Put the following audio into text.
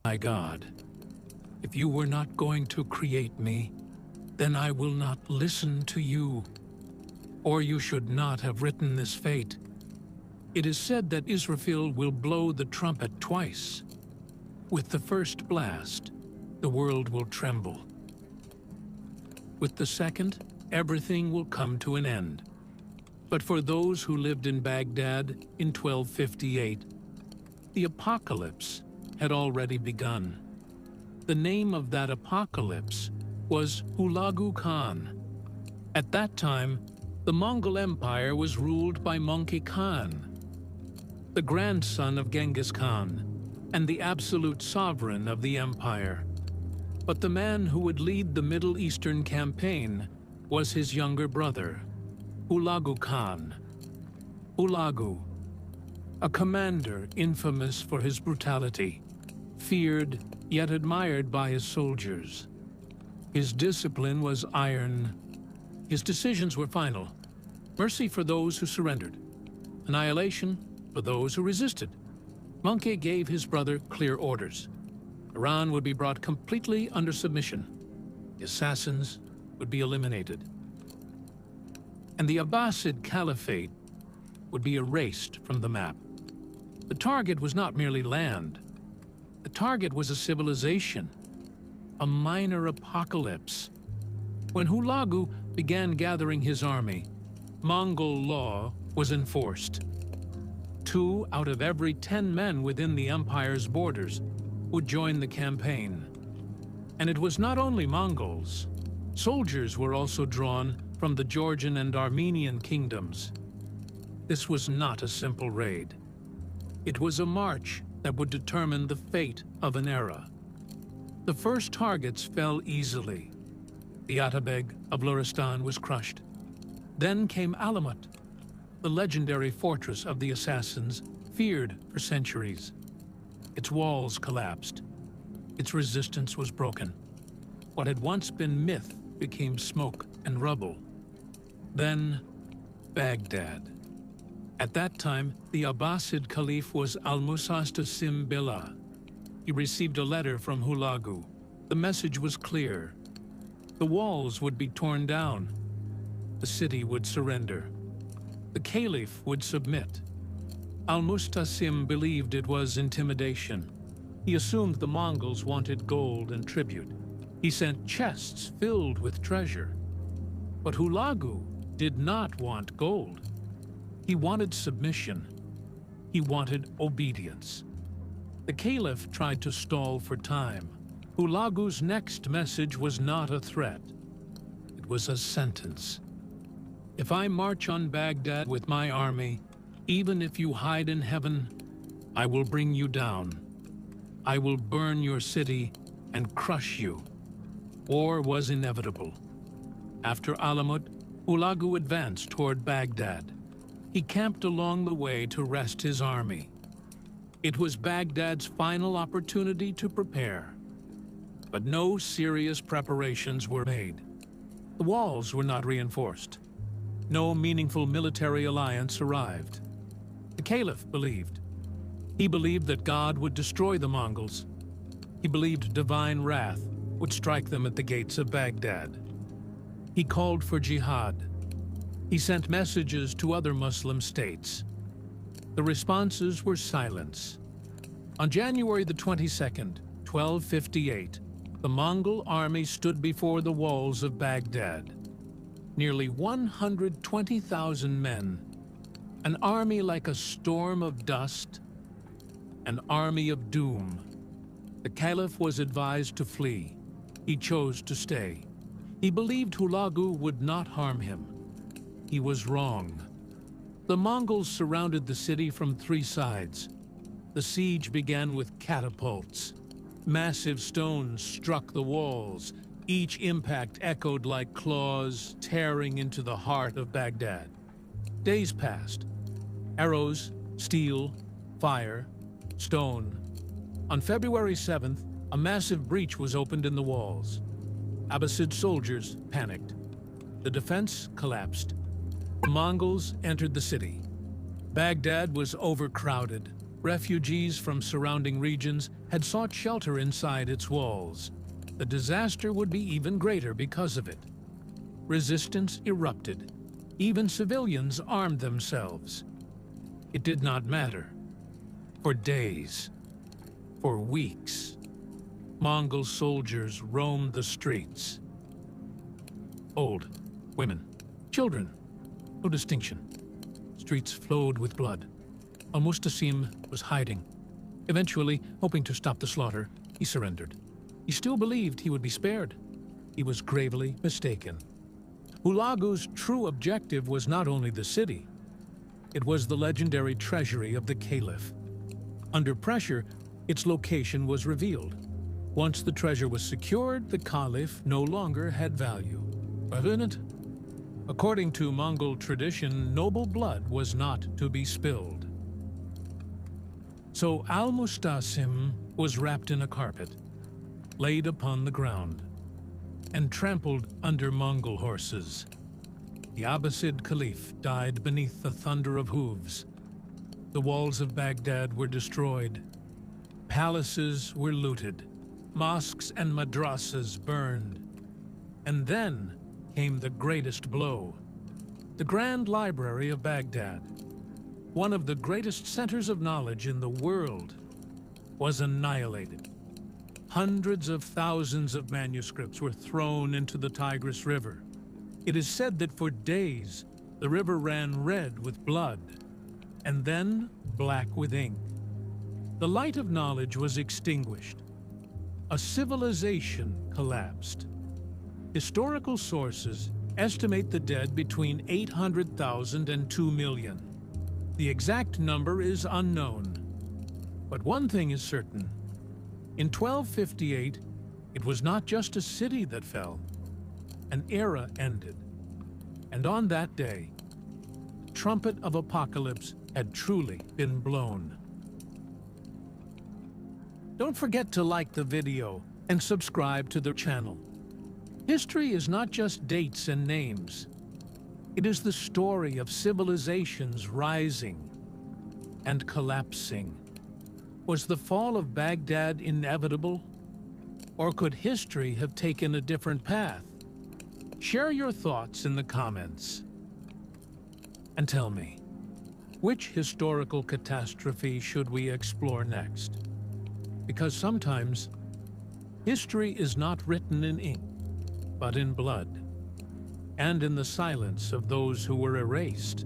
My God, if you were not going to create me, then I will not listen to you. Or you should not have written this fate. It is said that Israfil will blow the trumpet twice. With the first blast, the world will tremble. With the second, everything will come to an end. But for those who lived in Baghdad in 1258, the apocalypse had already begun. The name of that apocalypse was Hülagü Khan. At that time, the Mongol Empire was ruled by Möngke Khan, the grandson of Genghis Khan and the absolute sovereign of the empire. But the man who would lead the Middle Eastern campaign was his younger brother, Hülagü Khan. Hülagü, a commander infamous for his brutality, feared yet admired by his soldiers. His discipline was iron. His decisions were final. Mercy for those who surrendered. Annihilation for those who resisted. Möngke gave his brother clear orders. Iran would be brought completely under submission. The assassins would be eliminated. And the Abbasid Caliphate would be erased from the map. The target was not merely land. The target was a civilization, a minor apocalypse. When Hülagü began gathering his army, Mongol law was enforced. 2 out of every 10 men within the empire's borders would join the campaign. And it was not only Mongols. Soldiers were also drawn from the Georgian and Armenian kingdoms. This was not a simple raid. It was a march that would determine the fate of an era. The first targets fell easily. The Atabeg of Luristan was crushed. Then came Alamut, the legendary fortress of the assassins, feared for centuries. Its walls collapsed. Its resistance was broken. What had once been myth became smoke and rubble. Then, Baghdad. At that time, the Abbasid Caliph was Al-Mustasim Billah. He received a letter from Hülagü. The message was clear. The walls would be torn down. The city would surrender. The Caliph would submit. Al-Mustasim believed it was intimidation. He assumed the Mongols wanted gold and tribute. He sent chests filled with treasure. But Hülagü did not want gold. He wanted submission. He wanted obedience. The Caliph tried to stall for time. Hülagü's next message was not a threat. It was a sentence. If I march on Baghdad with my army, even if you hide in heaven, I will bring you down. I will burn your city and crush you. War was inevitable. After Alamut, Hülagü advanced toward Baghdad. He camped along the way to rest his army. It was Baghdad's final opportunity to prepare. But no serious preparations were made. The walls were not reinforced. No meaningful military alliance arrived. The Caliph believed. He believed that God would destroy the Mongols. He believed divine wrath would strike them at the gates of Baghdad. He called for jihad. He sent messages to other Muslim states. The responses were silence. On January the 22nd, 1258, the Mongol army stood before the walls of Baghdad. Nearly 120,000 men, an army like a storm of dust, an army of doom. The Caliph was advised to flee. He chose to stay. He believed Hülagü would not harm him. He was wrong. The Mongols surrounded the city from 3 sides. The siege began with catapults. Massive stones struck the walls. Each impact echoed like claws tearing into the heart of Baghdad. Days passed. Arrows, steel, fire, stone. On February 7th, a massive breach was opened in the walls. Abbasid soldiers panicked. The defense collapsed. The Mongols entered the city. Baghdad was overcrowded. Refugees from surrounding regions had sought shelter inside its walls. The disaster would be even greater because of it. Resistance erupted. Even civilians armed themselves. It did not matter. For days, for weeks, Mongol soldiers roamed the streets. Old, women, children, no distinction. Streets flowed with blood. Al-Mustasim was hiding. Eventually, hoping to stop the slaughter, he surrendered. He still believed he would be spared. He was gravely mistaken. Hülagü's true objective was not only the city, it was the legendary treasury of the Caliph. Under pressure, its location was revealed. Once the treasure was secured, the Caliph no longer had value. But in it, according to Mongol tradition, noble blood was not to be spilled. So Al-Mustasim was wrapped in a carpet, laid upon the ground, and trampled under Mongol horses. The Abbasid Caliph died beneath the thunder of hooves. The walls of Baghdad were destroyed. Palaces were looted. Mosques and madrasas burned. And then came the greatest blow. The Grand Library of Baghdad, one of the greatest centers of knowledge in the world, was annihilated. Hundreds of thousands of manuscripts were thrown into the Tigris River. It is said that for days, the river ran red with blood, and then black with ink. The light of knowledge was extinguished. A civilization collapsed. Historical sources estimate the dead between 800,000 and 2 million. The exact number is unknown. But one thing is certain. In 1258, it was not just a city that fell. An era ended. And on that day, the trumpet of apocalypse had truly been blown. Don't forget to like the video and subscribe to the channel. History is not just dates and names. It is the story of civilizations rising and collapsing. Was the fall of Baghdad inevitable? Or could history have taken a different path? Share your thoughts in the comments. And tell me, which historical catastrophe should we explore next? Because sometimes, history is not written in ink, but in blood, and in the silence of those who were erased.